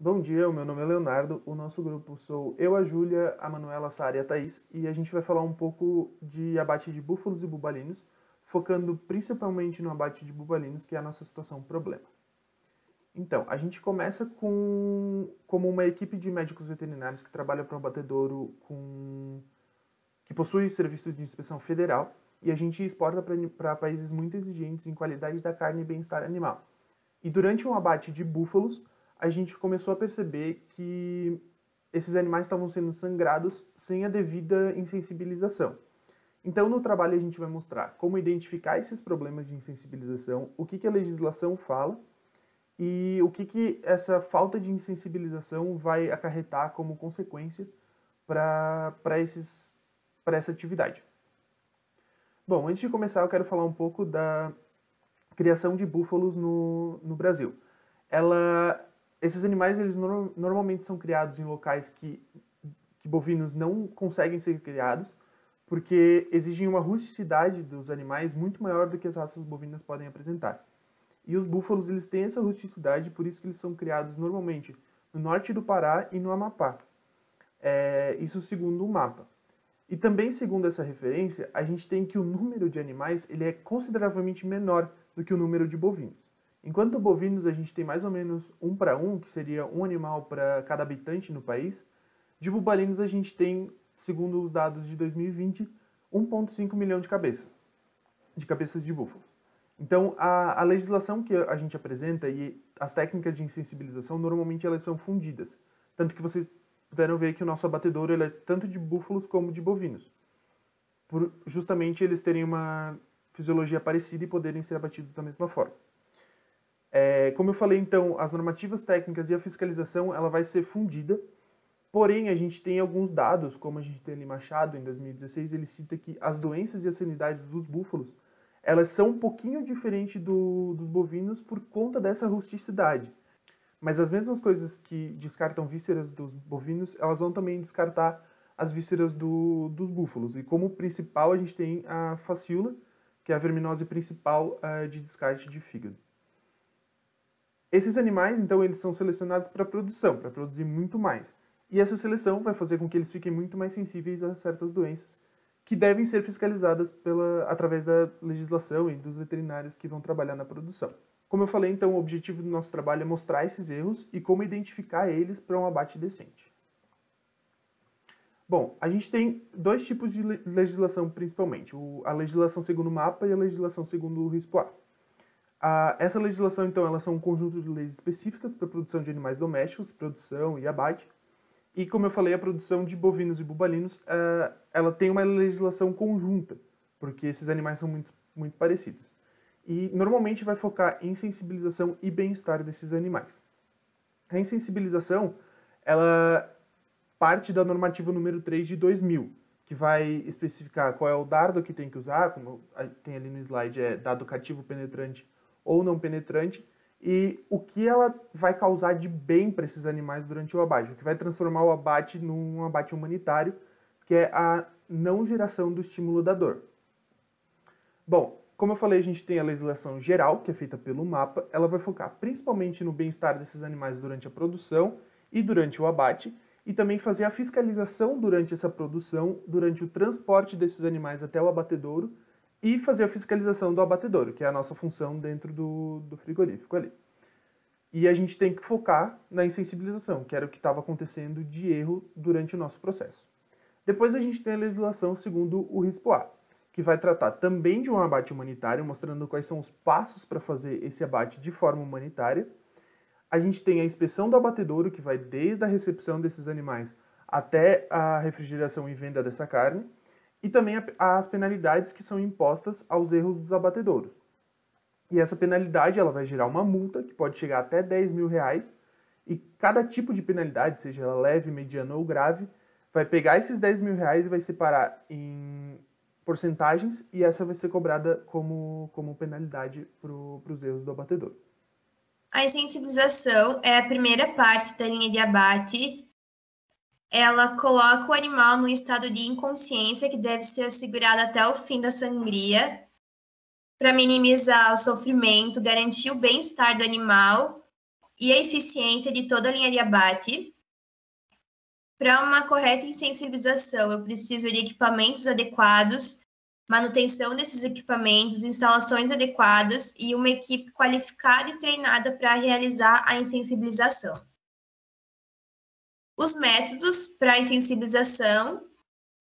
Bom dia, o meu nome é Leonardo, o nosso grupo sou eu, a Júlia, a Manuela, a Sara e a Thaís, e a gente vai falar um pouco de abate de búfalos e bubalinos, focando principalmente no abate de bubalinos, que é a nossa situação problema. Então, a gente começa como uma equipe de médicos veterinários que trabalha para um abatedouro que possui serviço de inspeção federal, e a gente exporta para países muito exigentes em qualidade da carne e bem-estar animal. E durante um abate de búfalos, a gente começou a perceber que esses animais estavam sendo sangrados sem a devida insensibilização. Então, no trabalho, a gente vai mostrar como identificar esses problemas de insensibilização, o que a legislação fala e o que essa falta de insensibilização vai acarretar como consequência para essa atividade. Bom, antes de começar, eu quero falar um pouco da criação de búfalos no Brasil. Esses animais eles normalmente são criados em locais que bovinos não conseguem ser criados, porque exigem uma rusticidade dos animais muito maior do que as raças bovinas podem apresentar. E os búfalos eles têm essa rusticidade, por isso que eles são criados normalmente no norte do Pará e no Amapá. Isso segundo o mapa. E também segundo essa referência, a gente tem que o número de animais ele é consideravelmente menor do que o número de bovinos. Enquanto bovinos a gente tem mais ou menos 1 para 1, que seria um animal para cada habitante no país, de bubalinos a gente tem, segundo os dados de 2020, 1,5 milhão de cabeças de búfalos. Então, a legislação que a gente apresenta e as técnicas de insensibilização, normalmente elas são fundidas. Tanto que vocês puderam ver que o nosso abatedouro ele é tanto de búfalos como de bovinos. Por justamente eles terem uma fisiologia parecida e poderem ser abatidos da mesma forma. Como eu falei, então, as normativas técnicas e a fiscalização ela vai ser fundida, porém a gente tem alguns dados, como a gente tem ali Machado, em 2016, ele cita que as doenças e as sanidades dos búfalos, elas são um pouquinho diferentes dos bovinos por conta dessa rusticidade. Mas as mesmas coisas que descartam vísceras dos bovinos, elas vão também descartar as vísceras dos búfalos. E como principal a gente tem a facíola, que é a verminose principal de descarte de fígado. Esses animais, então, eles são selecionados para produção, para produzir muito mais. E essa seleção vai fazer com que eles fiquem muito mais sensíveis a certas doenças que devem ser fiscalizadas através da legislação e dos veterinários que vão trabalhar na produção. Como eu falei, então, o objetivo do nosso trabalho é mostrar esses erros e como identificar eles para um abate decente. Bom, a gente tem dois tipos de legislação principalmente, a legislação segundo o mapa e a legislação segundo o RISPO-A. Essa legislação, então, elas são um conjunto de leis específicas para a produção de animais domésticos, produção e abate. E, como eu falei, a produção de bovinos e bubalinos, ela tem uma legislação conjunta, porque esses animais são muito, muito parecidos. E, normalmente, vai focar em sensibilização e bem-estar desses animais. A insensibilização, ela parte da normativa número 3 de 2000, que vai especificar qual é o dardo que tem que usar, como tem ali no slide, dado cativo penetrante ou não penetrante, e o que ela vai causar de bem para esses animais durante o abate, o que vai transformar o abate num abate humanitário, que é a não geração do estímulo da dor. Bom, como eu falei, a gente tem a legislação geral, que é feita pelo mapa, ela vai focar principalmente no bem-estar desses animais durante a produção e durante o abate, e também fazer a fiscalização durante essa produção, durante o transporte desses animais até o abatedouro, e fazer a fiscalização do abatedouro, que é a nossa função dentro do frigorífico ali. E a gente tem que focar na insensibilização, que era o que estava acontecendo de erro durante o nosso processo. Depois a gente tem a legislação segundo o RISPO-A, que vai tratar também de um abate humanitário, mostrando quais são os passos para fazer esse abate de forma humanitária. A gente tem a inspeção do abatedouro, que vai desde a recepção desses animais até a refrigeração e venda dessa carne, e também as penalidades que são impostas aos erros dos abatedouros. E essa penalidade ela vai gerar uma multa, que pode chegar até R$10 mil, e cada tipo de penalidade, seja ela leve, mediana ou grave, vai pegar esses R$10 mil e vai separar em porcentagens, e essa vai ser cobrada como penalidade para os erros do abatedouro. A insensibilização é a primeira parte da linha de abate. Ela coloca o animal num estado de inconsciência que deve ser assegurado até o fim da sangria, para minimizar o sofrimento, garantir o bem-estar do animal e a eficiência de toda a linha de abate. Para uma correta insensibilização, eu preciso de equipamentos adequados, manutenção desses equipamentos, instalações adequadas e uma equipe qualificada e treinada para realizar a insensibilização. Os métodos para insensibilização,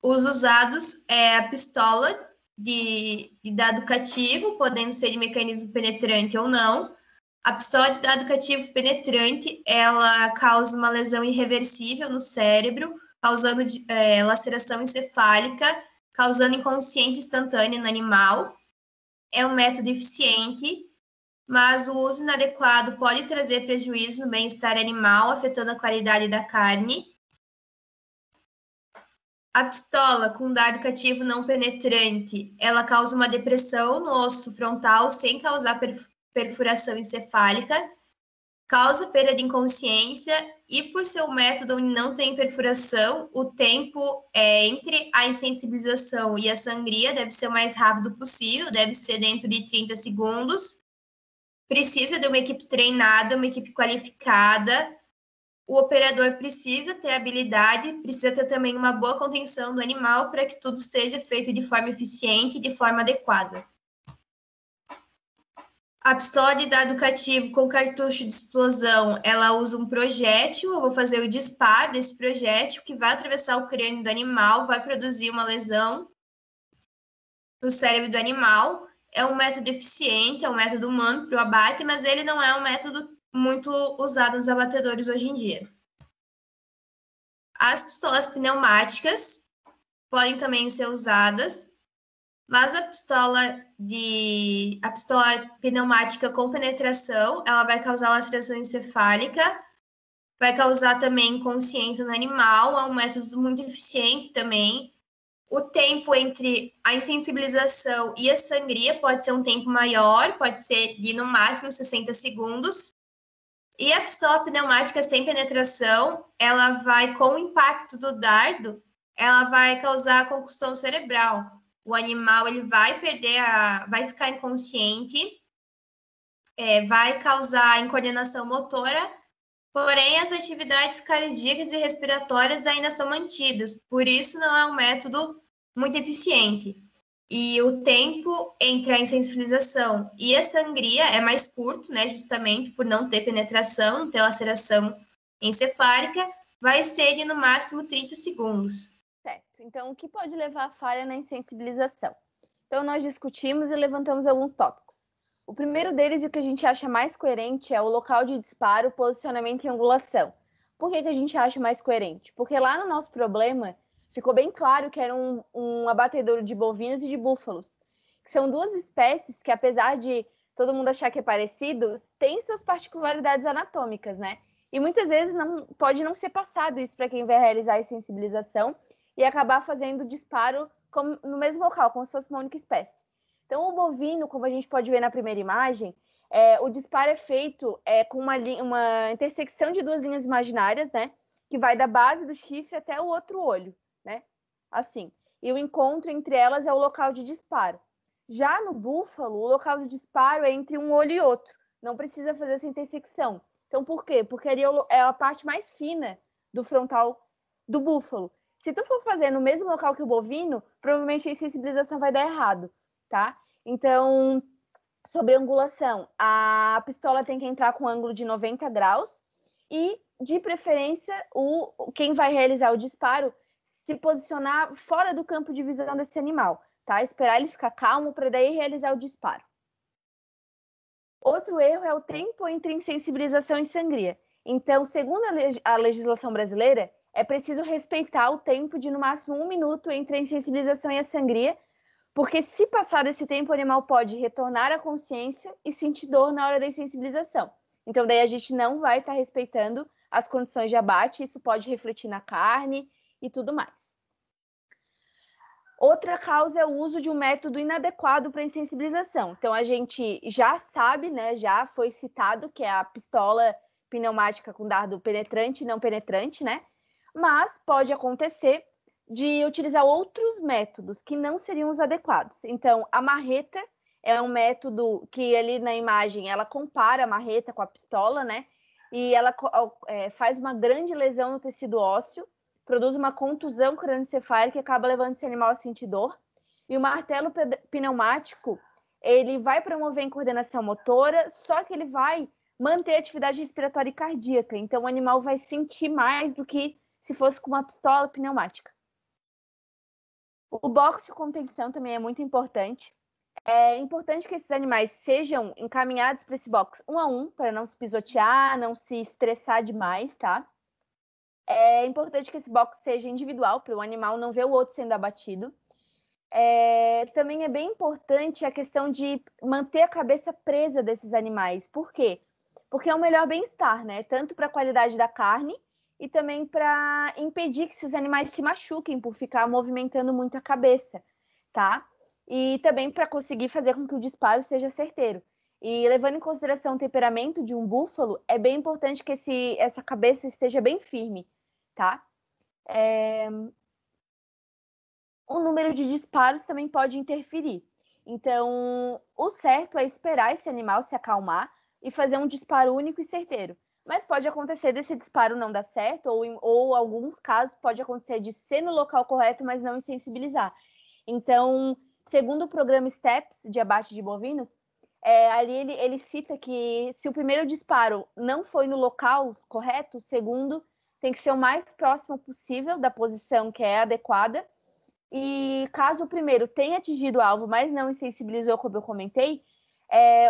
os usados é a pistola de dado cativo, podendo ser de mecanismo penetrante ou não. A pistola de dado cativo penetrante, ela causa uma lesão irreversível no cérebro, causando laceração encefálica, causando inconsciência instantânea no animal. É um método eficiente, mas o uso inadequado pode trazer prejuízo no bem-estar animal, afetando a qualidade da carne. A pistola com dardo cativo não penetrante, ela causa uma depressão no osso frontal sem causar perfuração encefálica, causa perda de inconsciência e, por ser um método onde não tem perfuração, o tempo entre a insensibilização e a sangria deve ser o mais rápido possível, deve ser dentro de 30 segundos. Precisa de uma equipe treinada, uma equipe qualificada. O operador precisa ter habilidade, precisa ter também uma boa contenção do animal para que tudo seja feito de forma eficiente e de forma adequada. A pistola de dado cativo com cartucho de explosão, ela usa um projétil, eu vou fazer o disparo desse projétil que vai atravessar o crânio do animal, vai produzir uma lesão no cérebro do animal. É um método eficiente, é um método humano para o abate, mas ele não é um método muito usado nos abatedores hoje em dia. As pistolas pneumáticas podem também ser usadas, mas a pistola pneumática com penetração, ela vai causar laceração encefálica, vai causar também inconsciência no animal, é um método muito eficiente também. O tempo entre a insensibilização e a sangria pode ser um tempo maior, pode ser de no máximo 60 segundos. E a pistola pneumática sem penetração, ela vai, com o impacto do dardo, ela vai causar concussão cerebral. O animal ele vai vai ficar inconsciente, vai causar incoordenação motora, porém as atividades cardíacas e respiratórias ainda são mantidas, por isso não é um método muito eficiente. E o tempo entre a insensibilização e a sangria é mais curto, né, justamente por não ter penetração, não ter laceração encefálica, vai ser de no máximo 30 segundos. Certo. Então, o que pode levar à falha na insensibilização? Então, nós discutimos e levantamos alguns tópicos. O primeiro deles, e o que a gente acha mais coerente, é o local de disparo, posicionamento e angulação. Por que a gente acha mais coerente? Porque lá no nosso problema, ficou bem claro que era um abatedouro de bovinos e de búfalos, que são duas espécies que, apesar de todo mundo achar que é parecido, têm suas particularidades anatômicas, né? E muitas vezes pode não ser passado isso para quem vai realizar a sensibilização e acabar fazendo disparo no mesmo local, como se fosse uma única espécie. Então, o bovino, como a gente pode ver na primeira imagem, o disparo é feito com uma intersecção de duas linhas imaginárias, né? Que vai da base do chifre até o outro olho, né? Assim. E o encontro entre elas é o local de disparo. Já no búfalo, o local de disparo é entre um olho e outro. Não precisa fazer essa intersecção. Então, por quê? Porque ali é a parte mais fina do frontal do búfalo. Se tu for fazer no mesmo local que o bovino, provavelmente a insensibilização vai dar errado, tá? Então, sobre angulação, a pistola tem que entrar com um ângulo de 90 graus e, de preferência, quem vai realizar o disparo se posicionar fora do campo de visão desse animal, tá? Esperar ele ficar calmo para daí realizar o disparo. Outro erro é o tempo entre insensibilização e sangria. Então, segundo a legislação brasileira, é preciso respeitar o tempo de no máximo 1 minuto entre a insensibilização e a sangria, porque se passar desse tempo, o animal pode retornar à consciência e sentir dor na hora da insensibilização. Então, daí a gente não vai estar respeitando as condições de abate, isso pode refletir na carne e tudo mais. Outra causa é o uso de um método inadequado para insensibilização. Então, a gente já sabe, né, já foi citado que é a pistola pneumática com dardo penetrante e não penetrante, né? Mas pode acontecer de utilizar outros métodos que não seriam os adequados. Então, a marreta é um método que ali na imagem ela compara a marreta com a pistola, né? e ela faz uma grande lesão no tecido ósseo, produz uma contusão crânioencefálica que acaba levando esse animal a sentir dor. E o martelo pneumático, ele vai promover a coordenação motora, só que ele vai manter a atividade respiratória e cardíaca. Então, o animal vai sentir mais do que se fosse com uma pistola pneumática. O boxe de contenção também é muito importante. É importante que esses animais sejam encaminhados para esse box 1 a 1, para não se pisotear, não se estressar demais, tá? É importante que esse box seja individual, para o animal não ver o outro sendo abatido. Também é bem importante a questão de manter a cabeça presa desses animais. Por quê? Porque é o melhor bem-estar, né? Tanto para a qualidade da carne e também para impedir que esses animais se machuquem por ficar movimentando muito a cabeça, tá? E também para conseguir fazer com que o disparo seja certeiro. E levando em consideração o temperamento de um búfalo, é bem importante que essa cabeça esteja bem firme, tá? O número de disparos também pode interferir. Então, o certo é esperar esse animal se acalmar e fazer um disparo único e certeiro. Mas pode acontecer desse disparo não dar certo, ou alguns casos pode acontecer de ser no local correto, mas não insensibilizar. Então, segundo o programa STEPS de abate de bovinos, ali ele cita que se o primeiro disparo não foi no local correto, o segundo tem que ser o mais próximo possível da posição que é adequada. E caso o primeiro tenha atingido o alvo, mas não insensibilizou, como eu comentei,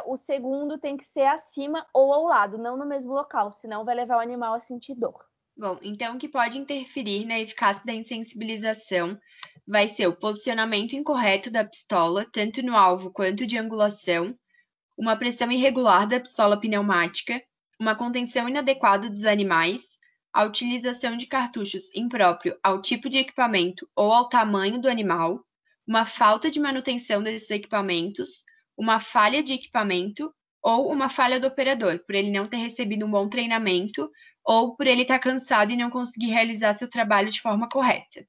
o segundo tem que ser acima ou ao lado, não no mesmo local, senão vai levar o animal a sentir dor. Bom, então o que pode interferir na eficácia da insensibilização vai ser o posicionamento incorreto da pistola, tanto no alvo quanto de angulação, uma pressão irregular da pistola pneumática, uma contenção inadequada dos animais, a utilização de cartuchos impróprio ao tipo de equipamento ou ao tamanho do animal, uma falta de manutenção desses equipamentos, uma falha de equipamento ou uma falha do operador, por ele não ter recebido um bom treinamento ou por ele estar cansado e não conseguir realizar seu trabalho de forma correta.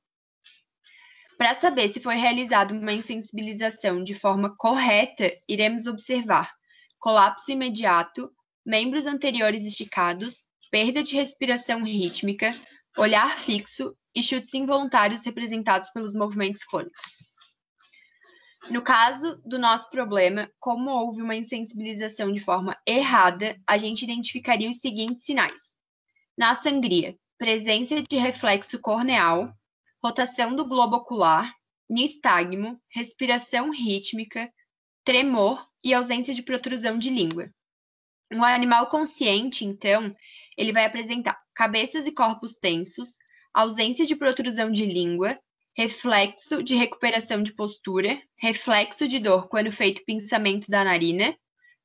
Para saber se foi realizada uma insensibilização de forma correta, iremos observar colapso imediato, membros anteriores esticados, perda de respiração rítmica, olhar fixo e chutes involuntários representados pelos movimentos clônicos. No caso do nosso problema, como houve uma insensibilização de forma errada, a gente identificaria os seguintes sinais. Na sangria, presença de reflexo corneal, rotação do globo ocular, nistagmo, respiração rítmica, tremor e ausência de protrusão de língua. Um animal consciente, então, ele vai apresentar cabeças e corpos tensos, ausência de protrusão de língua, reflexo de recuperação de postura, reflexo de dor quando feito pinçamento da narina,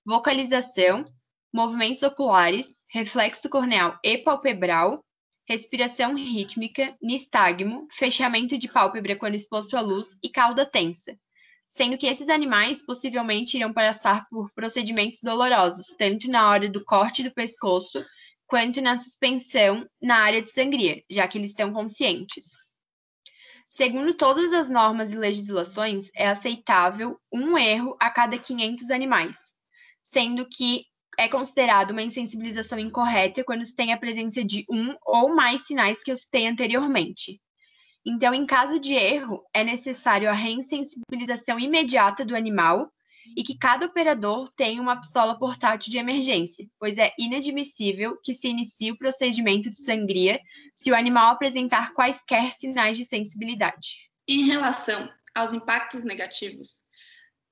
vocalização, movimentos oculares, reflexo corneal e palpebral, respiração rítmica, nistagmo, fechamento de pálpebra quando exposto à luz e cauda tensa, sendo que esses animais possivelmente irão passar por procedimentos dolorosos, tanto na hora do corte do pescoço, quanto na suspensão na área de sangria, já que eles estão conscientes. Segundo todas as normas e legislações, é aceitável um erro a cada 500 animais, sendo que é considerado uma insensibilização incorreta quando se tem a presença de um ou mais sinais que eu citei anteriormente. Então, em caso de erro, é necessário a reinsensibilização imediata do animal e que cada operador tenha uma pistola portátil de emergência, pois é inadmissível que se inicie o procedimento de sangria se o animal apresentar quaisquer sinais de sensibilidade. Em relação aos impactos negativos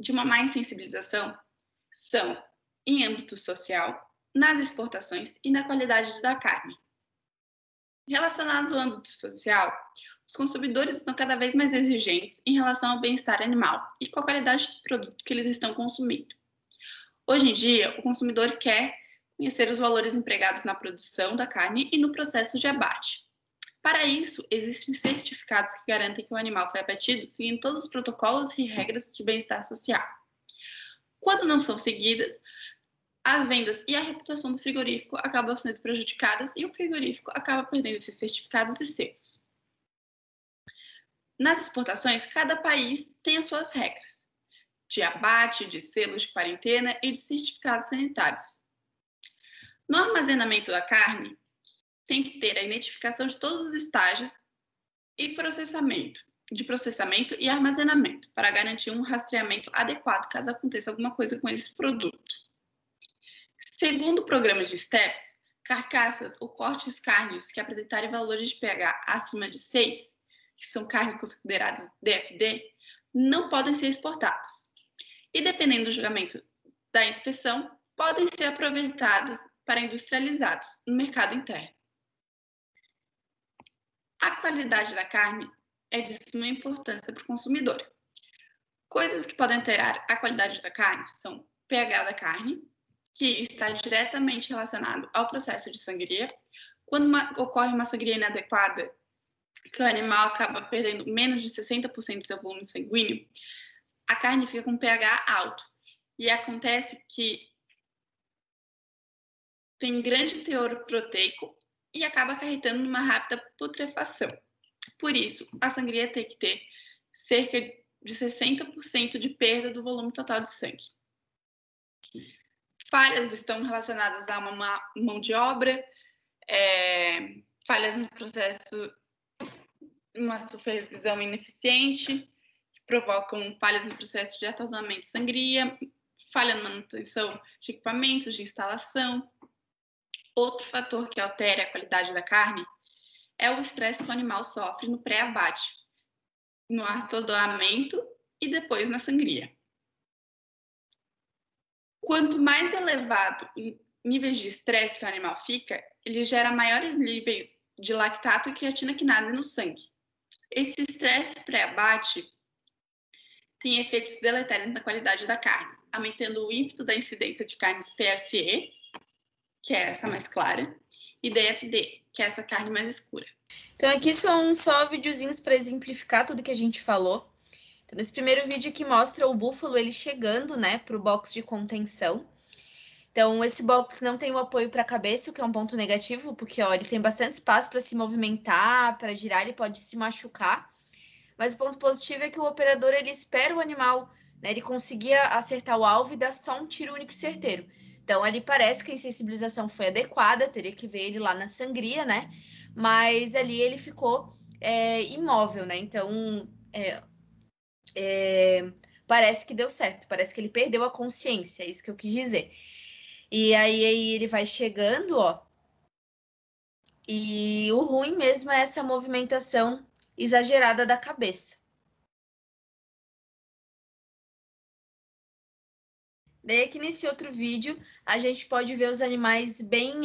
de uma má insensibilização, são em âmbito social, nas exportações e na qualidade da carne. Relacionados ao âmbito social, os consumidores estão cada vez mais exigentes em relação ao bem-estar animal e com a qualidade do produto que eles estão consumindo. Hoje em dia, o consumidor quer conhecer os valores empregados na produção da carne e no processo de abate. Para isso, existem certificados que garantem que o animal foi abatido seguindo todos os protocolos e regras de bem-estar social. Quando não são seguidas, as vendas e a reputação do frigorífico acabam sendo prejudicadas e o frigorífico acaba perdendo esses certificados e selos. Nas exportações, cada país tem as suas regras de abate, de selos de quarentena e de certificados sanitários. No armazenamento da carne, tem que ter a identificação de todos os estágios de processamento e armazenamento, para garantir um rastreamento adequado caso aconteça alguma coisa com esse produto. Segundo o programa de STEPS, carcaças ou cortes cárneos que apresentarem valores de pH acima de 6, que são carnes consideradas DFD, não podem ser exportadas. E dependendo do julgamento da inspeção, podem ser aproveitadas para industrializados no mercado interno. A qualidade da carne é de suma importância para o consumidor. Coisas que podem alterar a qualidade da carne são o pH da carne, que está diretamente relacionado ao processo de sangria. Quando ocorre uma sangria inadequada, que o animal acaba perdendo menos de 60% do seu volume sanguíneo, a carne fica com pH alto. E acontece que tem grande teor proteico e acaba acarretando numa rápida putrefação. Por isso, a sangria tem que ter cerca de 60% de perda do volume total de sangue. Falhas estão relacionadas a uma mão de obra, falhas no processo, uma supervisão ineficiente, que provocam falhas no processo de atordoamento de sangria, falha na manutenção de equipamentos, de instalação. Outro fator que altera a qualidade da carne é o estresse que o animal sofre no pré-abate, no atordoamento e depois na sangria. Quanto mais elevado em níveis de estresse que o animal fica, ele gera maiores níveis de lactato e creatina quinase no sangue. Esse estresse pré-abate tem efeitos deletérios na qualidade da carne, aumentando o ímpeto da incidência de carnes PSE, que é essa mais clara, e DFD, que é essa carne mais escura. Então aqui são só videozinhos para exemplificar tudo que a gente falou. Então, nesse primeiro vídeo aqui mostra o búfalo ele chegando, né, para o box de contenção. Então, esse box não tem o apoio para a cabeça, o que é um ponto negativo, porque ó, ele tem bastante espaço para se movimentar, para girar, ele pode se machucar. Mas o ponto positivo é que o operador ele espera o animal, né, ele conseguia acertar o alvo e dar só um tiro único e certeiro. Então, ali parece que a insensibilização foi adequada, teria que ver ele lá na sangria, né? Mas ali ele ficou imóvel, né? Então, parece que deu certo, parece que ele perdeu a consciência, é isso que eu quis dizer. E aí ele vai chegando, ó. E o ruim mesmo é essa movimentação exagerada da cabeça. Daí aqui nesse outro vídeo, a gente pode ver os animais bem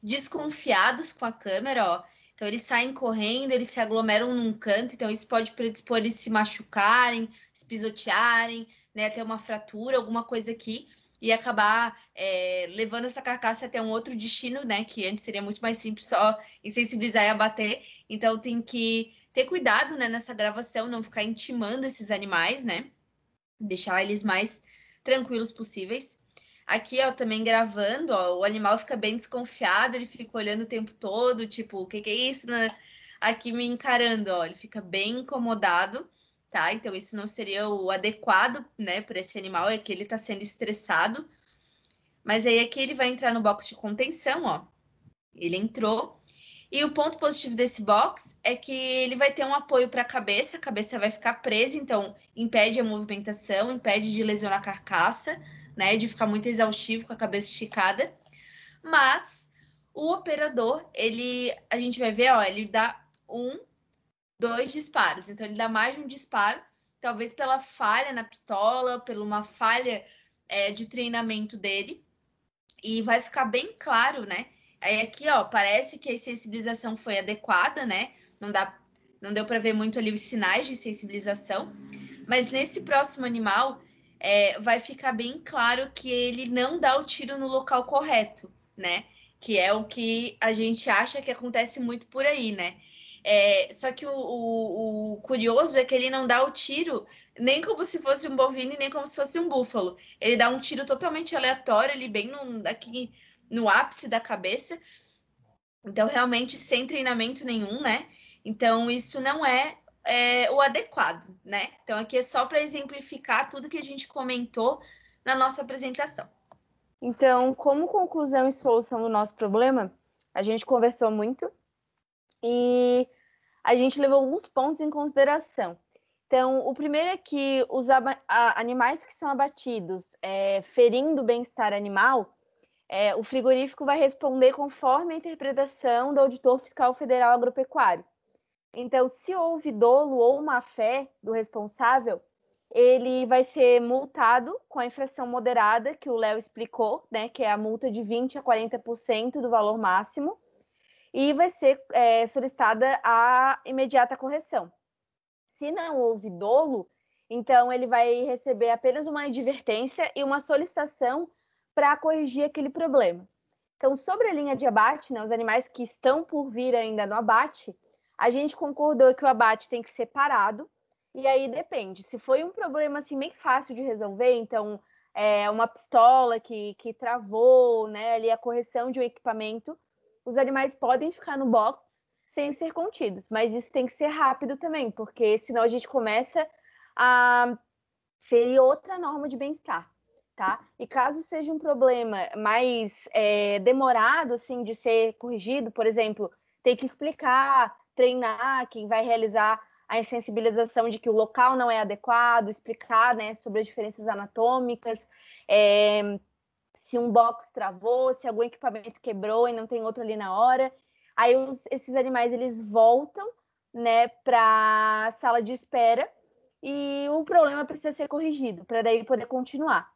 desconfiados com a câmera, ó. Então, eles saem correndo, eles se aglomeram num canto, então isso pode predispor eles se machucarem, se pisotearem, né, ter uma fratura, alguma coisa aqui, e acabar levando essa carcaça até um outro destino, né, que antes seria muito mais simples só insensibilizar e abater. Então, tem que ter cuidado, né, nessa gravação, não ficar intimando esses animais, né, deixar eles mais tranquilos possíveis. Aqui, ó, também gravando, ó, o animal fica bem desconfiado, ele fica olhando o tempo todo, tipo, o que é isso, né? Aqui me encarando, ó, ele fica bem incomodado, tá? Então, isso não seria o adequado, né, para esse animal, é que ele tá sendo estressado. Mas aí aqui ele vai entrar no box de contenção, ó. Ele entrou. E o ponto positivo desse box é que ele vai ter um apoio para a cabeça vai ficar presa, então impede a movimentação, impede de lesionar a carcaça, né, de ficar muito exaustivo com a cabeça esticada. Mas o operador, a gente vai ver, ó, ele dá 2 disparos, então ele dá mais de um disparo, talvez pela falha na pistola, por uma falha de treinamento dele, e vai ficar bem claro, né? Aí aqui, ó, parece que a sensibilização foi adequada, né? Não deu para ver muito ali os sinais de sensibilização. Mas nesse próximo animal, vai ficar bem claro que ele não dá o tiro no local correto, né? Que é o que a gente acha que acontece muito por aí, né? Só que o curioso é que ele não dá o tiro nem como se fosse um bovino e nem como se fosse um búfalo. Ele dá um tiro totalmente aleatório, ali bem aqui no ápice da cabeça, então realmente sem treinamento nenhum, né? Então isso não é o adequado, né? Então aqui é só para exemplificar tudo que a gente comentou na nossa apresentação. Então, como conclusão e solução do nosso problema, a gente conversou muito e a gente levou alguns pontos em consideração. Então, o primeiro é que os animais que são abatidos ferindo o bem-estar animal, o frigorífico vai responder conforme a interpretação do Auditor Fiscal Federal Agropecuário. Então, se houve dolo ou má-fé do responsável, ele vai ser multado com a infração moderada, que o Léo explicou, né, que é a multa de 20% a 40% do valor máximo, e vai ser solicitada a imediata correção. Se não houve dolo, então ele vai receber apenas uma advertência e uma solicitação para corrigir aquele problema. Então, sobre a linha de abate, né, os animais que estão por vir ainda no abate, a gente concordou que o abate tem que ser parado, e aí depende. Se foi um problema assim bem fácil de resolver, então uma pistola que travou, né, ali a correção de um equipamento, os animais podem ficar no box sem ser contidos, mas isso tem que ser rápido também, porque senão a gente começa a ferir outra norma de bem-estar, tá? E caso seja um problema mais demorado, assim, de ser corrigido, por exemplo, tem que explicar, treinar quem vai realizar a insensibilização de que o local não é adequado, explicar, né, sobre as diferenças anatômicas, se um box travou, se algum equipamento quebrou e não tem outro ali na hora. Aí esses animais, eles voltam, né, para a sala de espera e o problema precisa ser corrigido, para daí poder continuar.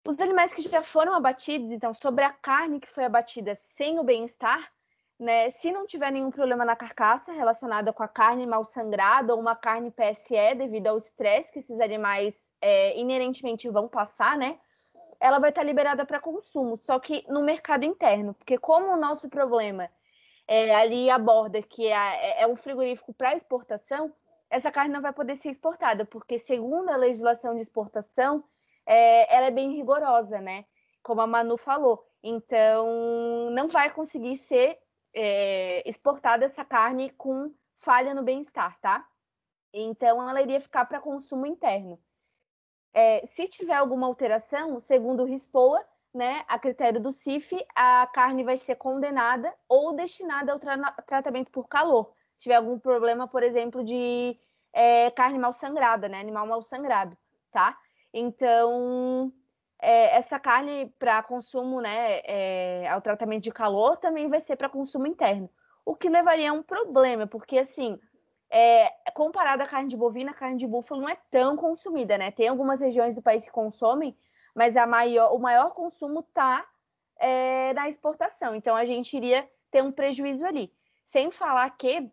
Os animais que já foram abatidos, então, sobre a carne que foi abatida sem o bem-estar, né, se não tiver nenhum problema na carcaça relacionada com a carne mal sangrada ou uma carne PSE, devido ao estresse que esses animais inerentemente vão passar, né, ela vai estar liberada para consumo, só que no mercado interno, porque como o nosso problema ali aborda que é um frigorífico para exportação, essa carne não vai poder ser exportada, porque segundo a legislação de exportação, ela é bem rigorosa, né? Como a Manu falou. Então, não vai conseguir ser exportada essa carne com falha no bem-estar, tá? Então, ela iria ficar para consumo interno. Se tiver alguma alteração, segundo o RISPOA, né, a critério do CIF, a carne vai ser condenada ou destinada ao tratamento por calor. Se tiver algum problema, por exemplo, de carne mal sangrada, né, animal mal sangrado, tá? Então, essa carne para consumo, né, ao tratamento de calor também vai ser para consumo interno. O que levaria a um problema, porque assim, comparado à carne de bovina, a carne de búfalo não é tão consumida, né? Tem algumas regiões do país que consomem, mas o maior consumo está na exportação. Então, a gente iria ter um prejuízo ali. Sem falar que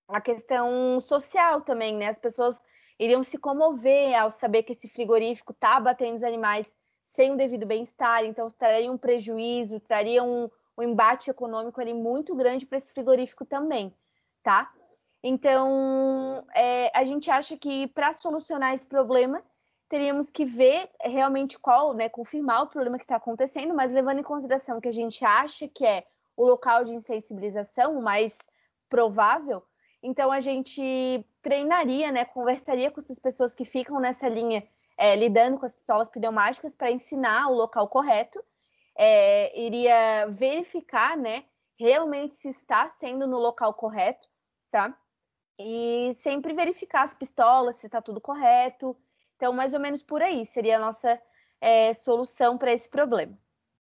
a questão social também, né? As pessoas iriam se comover ao saber que esse frigorífico está abatendo os animais sem o devido bem-estar, então traria um prejuízo, traria um embate econômico ali muito grande para esse frigorífico também, tá? Então, a gente acha que para solucionar esse problema, teríamos que ver realmente qual, né, confirmar o problema que está acontecendo, mas levando em consideração que a gente acha que é o local de insensibilização, o mais provável, então a gente treinaria, né, conversaria com essas pessoas que ficam nessa linha, lidando com as pistolas pneumáticas para ensinar o local correto, iria verificar, né, realmente se está sendo no local correto, tá? E sempre verificar as pistolas, se está tudo correto. Então, mais ou menos por aí seria a nossa solução para esse problema.